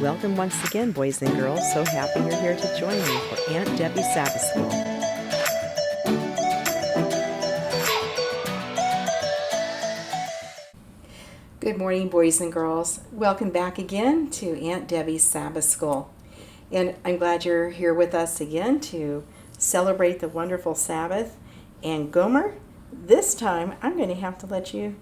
Welcome once again, boys and girls. So happy you're here to join me for Aunt Debbie's Sabbath School. Good morning, boys and girls. Welcome back again to Aunt Debbie's Sabbath School. And I'm glad you're here with us again to celebrate the wonderful Sabbath. And Gomer, this time I'm going to have to let you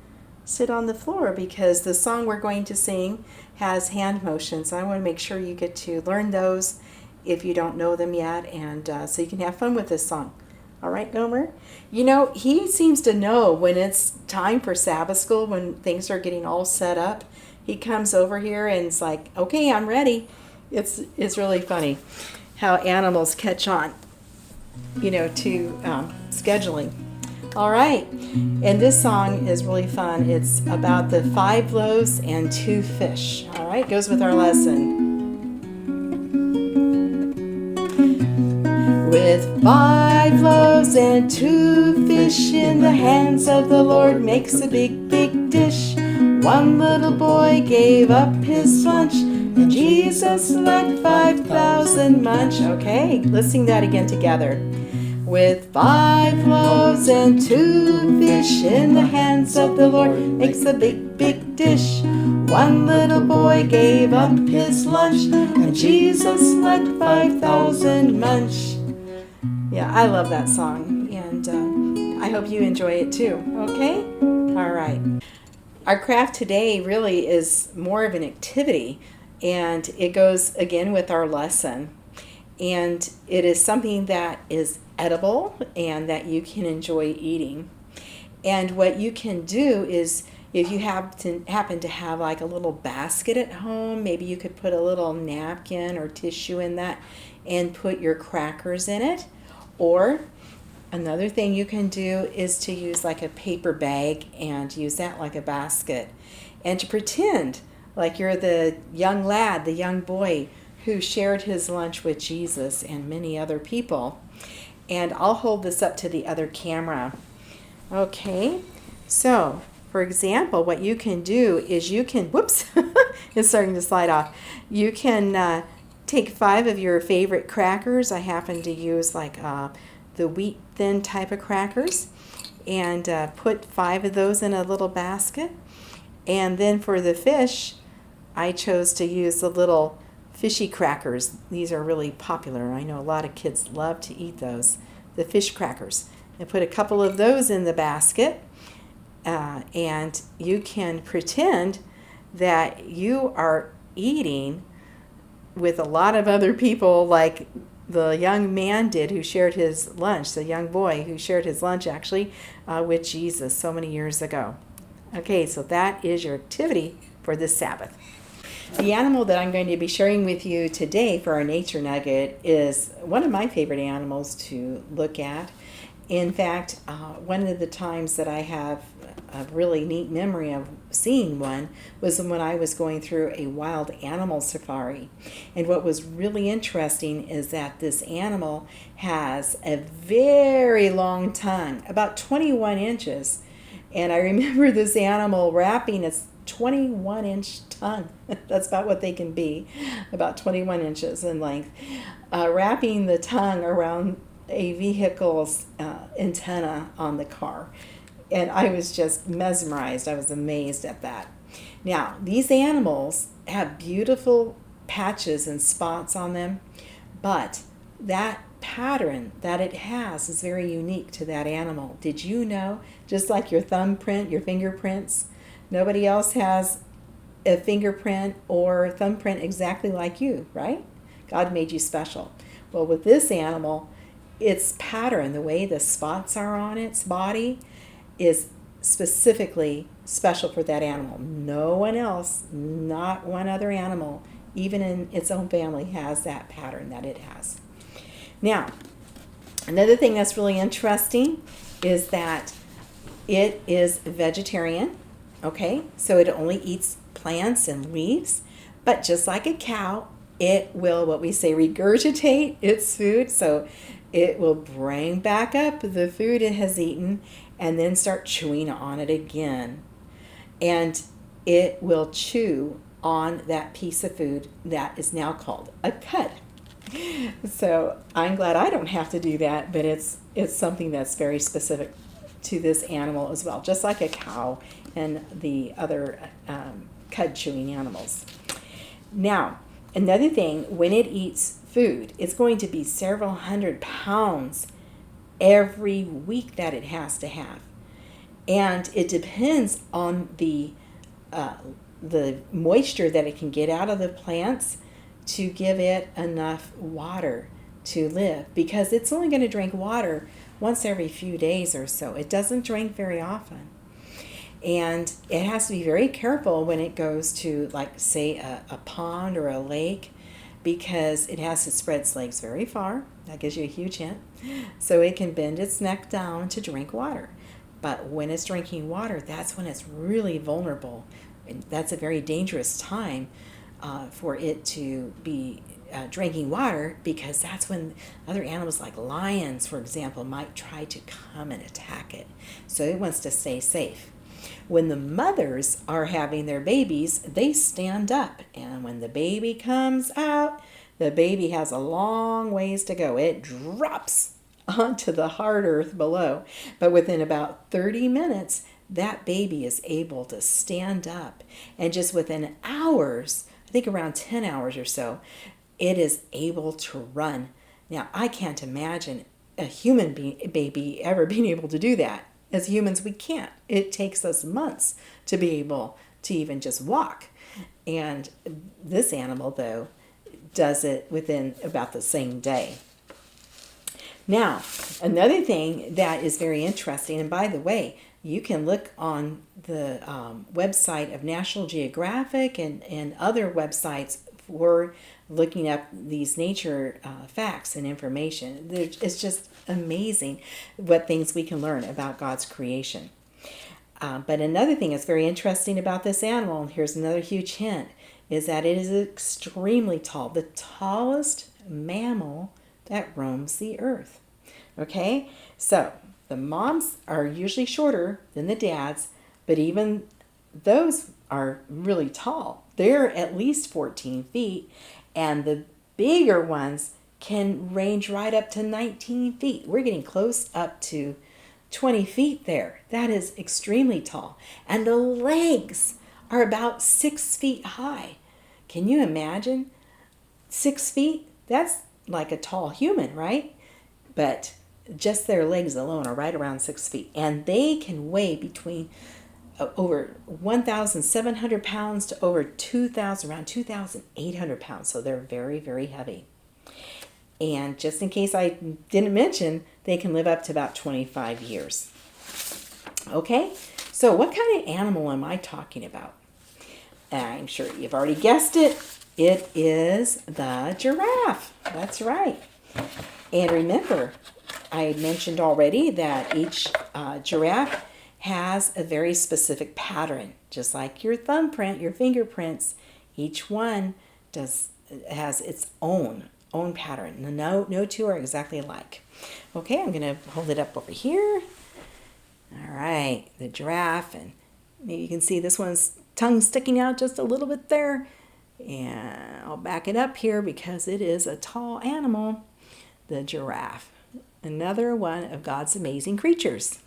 sit on the floor because the song we're going to sing has hand motions. I want to make sure you get to learn those if you don't know them yet, and so you can have fun with this song. All right, Gomer? You know, he seems to know when it's time for Sabbath school, when things are getting all set up. He comes over here and it's like, okay, I'm ready. It's really funny how animals catch on, to scheduling. All right, and this song is really fun. It's about the 5 loaves and 2 fish. All right, goes with our lesson. With 5 loaves and 2 fish in the hands of the Lord makes a big, big dish. One little boy gave up his lunch, and Jesus let 5,000 munch. Okay, let's sing that again together. With 5 loaves and 2 fish in the hands of the Lord makes a big, big dish. One little boy gave up his lunch, and Jesus let 5,000 munch. Yeah, I love that song, and I hope you enjoy it too, okay? All right. Our craft today really is more of an activity, and it goes again with our lesson. And it is something that is edible and that you can enjoy eating. And what you can do is, if you happen to have like a little basket at home, maybe you could put a little napkin or tissue in that and put your crackers in it. Or another thing you can do is to use like a paper bag and use that like a basket. And to pretend like you're the young lad, the young boy who shared his lunch with Jesus and many other people. And I'll hold this up to the other camera. Okay, so for example, what you can do is you can, whoops, it's starting to slide off. You can take 5 of your favorite crackers. I happen to use like the wheat thin type of crackers, and put 5 of those in a little basket. And then for the fish, I chose to use the little fishy crackers. These are really popular. I know a lot of kids love to eat those, the fish crackers. And put a couple of those in the basket, and you can pretend that you are eating with a lot of other people, like the young man did who shared his lunch, the young boy who shared his lunch actually with Jesus so many years ago. Okay, so that is your activity for this Sabbath. The animal that I'm going to be sharing with you today for our nature nugget is one of my favorite animals to look at. In fact, one of the times that I have a really neat memory of seeing one was when I was going through a wild animal safari. And what was really interesting is that this animal has a very long tongue, about 21 inches. And I remember this animal wrapping its 21-inch tongue. That's about what they can be, about 21 inches in length. Wrapping the tongue around a vehicle's antenna on the car. And I was just mesmerized. I was amazed at that. Now, these animals have beautiful patches and spots on them, but that pattern that it has is very unique to that animal. Did you know? Just like your thumbprint, your fingerprints, nobody else has a fingerprint or thumbprint exactly like you, right? God made you special. Well, with this animal, its pattern, the way the spots are on its body, is specifically special for that animal. No one else, not one other animal, even in its own family, has that pattern that it has. Now, another thing that's really interesting is that it is vegetarian. Okay, so it only eats plants and leaves, but just like a cow, it will, what we say, regurgitate its food. So it will bring back up the food it has eaten and then start chewing on it again. And it will chew on that piece of food that is now called a cud. So I'm glad I don't have to do that, but it's something that's very specific to this animal as well, just like a cow and the other cud chewing animals. Now, another thing, when it eats food, it's going to be several hundred pounds every week that it has to have. And it depends on the moisture that it can get out of the plants to give it enough water to live, because it's only going to drink water once every few days or so. It doesn't drink very often. And it has to be very careful when it goes to, like, say, a pond or a lake, because it has to spread its legs very far. That gives you a huge hint. So it can bend its neck down to drink water. But when it's drinking water, that's when it's really vulnerable. And that's a very dangerous time for it to be drinking water, because that's when other animals like lions, for example, might try to come and attack it. So it wants to stay safe. When the mothers are having their babies, they stand up. And when the baby comes out, the baby has a long ways to go. It drops onto the hard earth below. But within about 30 minutes, that baby is able to stand up. And just within hours, I think around 10 hours or so, it is able to run. Now, I can't imagine a human baby ever being able to do that. As humans, we can't. It takes us months to be able to even just walk. And this animal, though, does it within about the same day. Now, another thing that is very interesting, and by the way, you can look on the website of National Geographic and other websites for looking up these nature facts and information. It's just amazing what things we can learn about God's creation. But another thing that's very interesting about this animal, and here's another huge hint, is that it is extremely tall, the tallest mammal that roams the earth. Okay, so the moms are usually shorter than the dads, but even those are really tall. They're at least 14 feet, and the bigger ones can range right up to 19 feet. We're getting close up to 20 feet there. That is extremely tall. And the legs are about 6 feet high. Can you imagine? 6 feet? That's like a tall human, right? But just their legs alone are right around 6 feet. And they can weigh between over 1,700 pounds to over 2,000, around 2,800 pounds. So they're very, very heavy. And just in case I didn't mention, they can live up to about 25 years. Okay, so what kind of animal am I talking about? I'm sure you've already guessed it. It is the giraffe. That's right. And remember, I had mentioned already that each giraffe has a very specific pattern, just like your thumbprint, your fingerprints. Each one has its own pattern. No two are exactly alike. Okay, I'm going to hold it up over here. All right, the giraffe, and maybe you can see this one's tongue sticking out just a little bit there. And I'll back it up here because it is a tall animal, the giraffe. Another one of God's amazing creatures.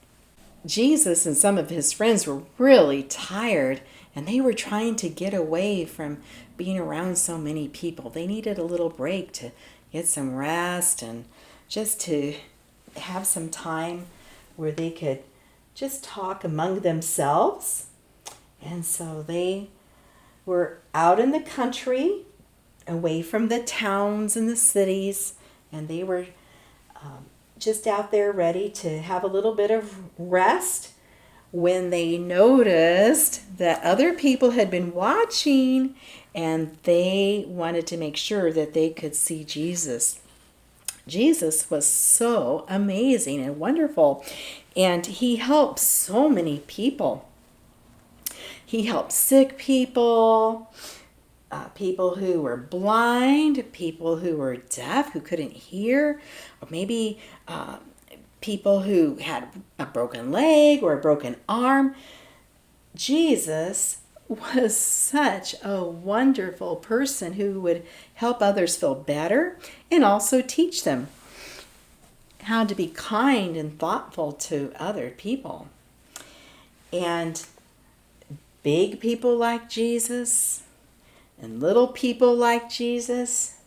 Jesus and some of his friends were really tired, and they were trying to get away from being around so many people. They needed a little break to get some rest and just to have some time where they could just talk among themselves. And so they were out in the country, away from the towns and the cities, and they were just out there ready to have a little bit of rest when they noticed that other people had been watching, and they wanted to make sure that they could see Jesus. Jesus was so amazing and wonderful, and he helped so many people. He helped sick people, people who were blind, people who were deaf, who couldn't hear, or maybe people who had a broken leg or a broken arm. Jesus was such a wonderful person who would help others feel better and also teach them how to be kind and thoughtful to other people. And big people like Jesus and little people like Jesus.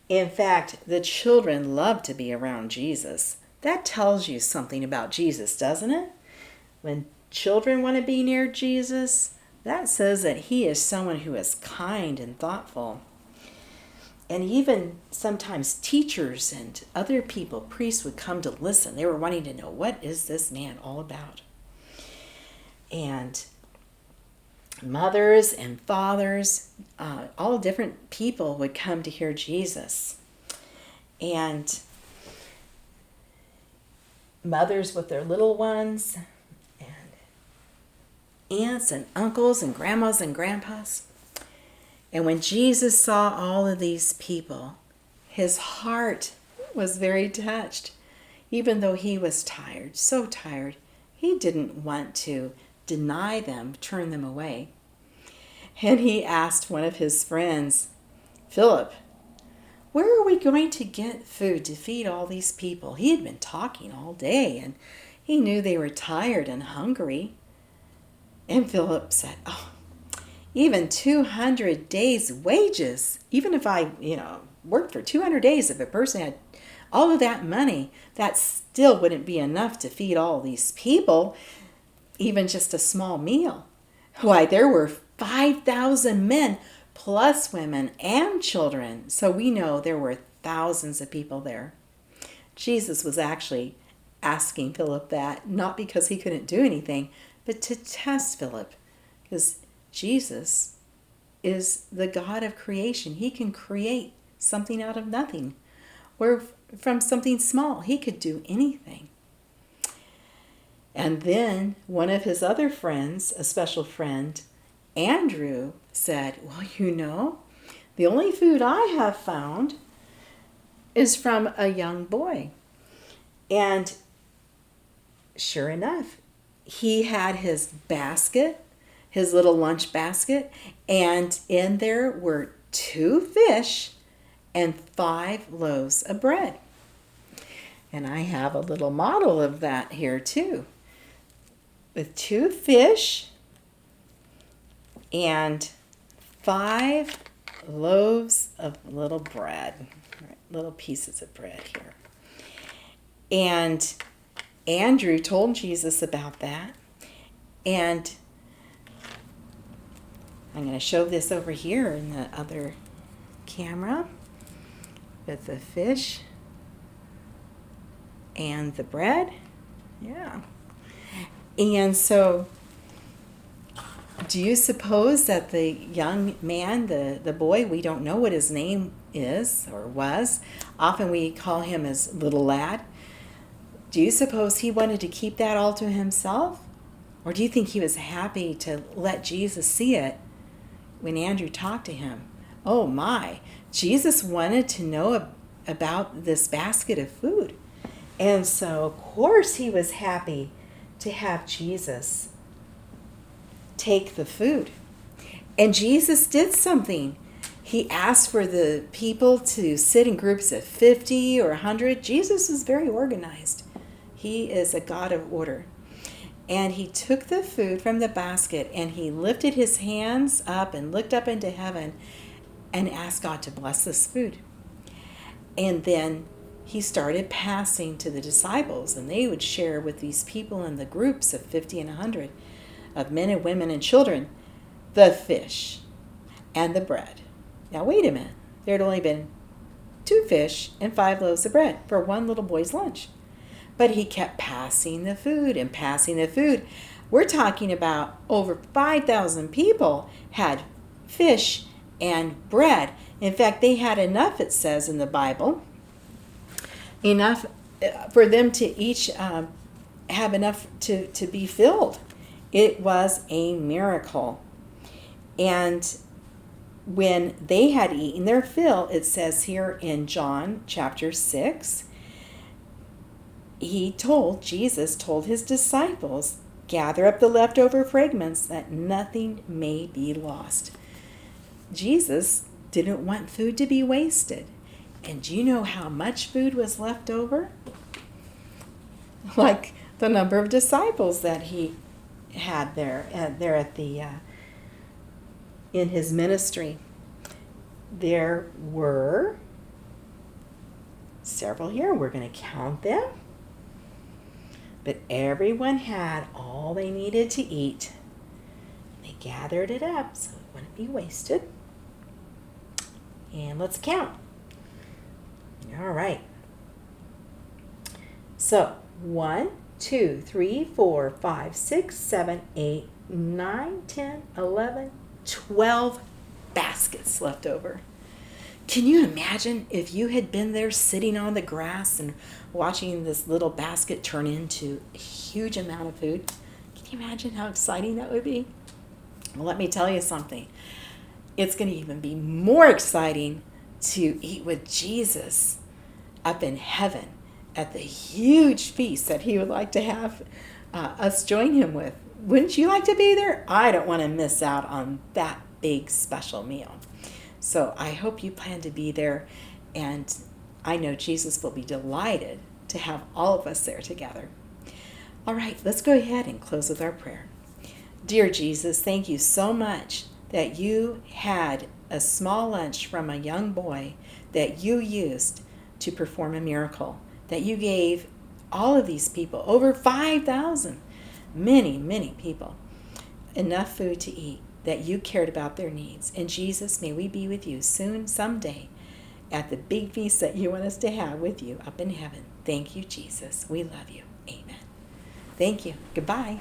In fact, the children love to be around Jesus. That tells you something about Jesus, doesn't it? When children want to be near Jesus, that says that he is someone who is kind and thoughtful. And even sometimes teachers and other people, priests, would come to listen. They were wanting to know, what is this man all about? And mothers and fathers, all different people would come to hear Jesus. And mothers with their little ones, and aunts and uncles and grandmas and grandpas. And when Jesus saw all of these people, his heart was very touched. Even though he was tired, so tired, he didn't want to deny them, turn them away. And he asked one of his friends, Philip, where are we going to get food to feed all these people? He had been talking all day, and he knew they were tired and hungry. And Philip said, even 200 days' wages, even if I, worked for 200 days, if a person had all of that money, that still wouldn't be enough to feed all these people, even just a small meal. Why, there were 5,000 men plus women and children. So we know there were thousands of people there. Jesus was actually asking Philip that, not because he couldn't do anything, but to test Philip, because Jesus is the God of creation. He can create something out of nothing, or from something small. He could do anything. And then one of his other friends, a special friend, Andrew, said, well, the only food I have found is from a young boy. And sure enough, he had his basket, his little lunch basket, and in there were 2 fish and 5 loaves of bread. And I have a little model of that here too, with 2 fish and 5 loaves of little bread, little pieces of bread here. And Andrew told Jesus about that. And I'm going to show this over here in the other camera with the fish and the bread. Yeah. And so, do you suppose that the young man, the boy, we don't know what his name is or was. Often we call him as little lad. Do you suppose he wanted to keep that all to himself? Or do you think he was happy to let Jesus see it when Andrew talked to him? Oh my, Jesus wanted to know about this basket of food. And so, of course, he was happy to have Jesus take the food. And Jesus did something. He asked for the people to sit in groups of 50 or 100. Jesus is very organized. He is a God of order. And he took the food from the basket and he lifted his hands up and looked up into heaven and asked God to bless this food. And then he started passing to the disciples, and they would share with these people in the groups of 50 and 100 of men and women and children the fish and the bread. Now wait a minute. There had only been 2 fish and 5 loaves of bread for one little boy's lunch. But he kept passing the food and passing the food. We're talking about over 5,000 people had fish and bread. In fact, they had enough, it says in the Bible, enough for them to each have enough to be filled. It was a miracle. And when they had eaten their fill, it says here in John chapter 6, Jesus told his disciples Gather up the leftover fragments that nothing may be lost. Jesus didn't want food to be wasted. And do you know how much food was left over? Like the number of disciples that he had there at the in his ministry. There were several here. We're going to count them. But everyone had all they needed to eat. They gathered it up so it wouldn't be wasted. And let's count. All right. So 1, 2, 3, 4, 5, 6, 7, 8, 9, 10, 11, 12 baskets left over. Can you imagine if you had been there sitting on the grass and watching this little basket turn into a huge amount of food? Can you imagine how exciting that would be? Well, let me tell you something. It's going to even be more exciting to eat with Jesus up in heaven at the huge feast that he would like to have us join him with. Wouldn't you like to be there? I don't want to miss out on that big special meal. So I hope you plan to be there, and I know Jesus will be delighted to have all of us there together. All right, let's go ahead and close with our prayer. Dear Jesus, thank you so much that you had a small lunch from a young boy that you used to perform a miracle, that you gave all of these people, over 5,000, many people, enough food to eat, that you cared about their needs. And Jesus, may we be with you soon, someday, at the big feast that you want us to have with you up in heaven. Thank you, Jesus. We love you. Amen. Thank you. Goodbye.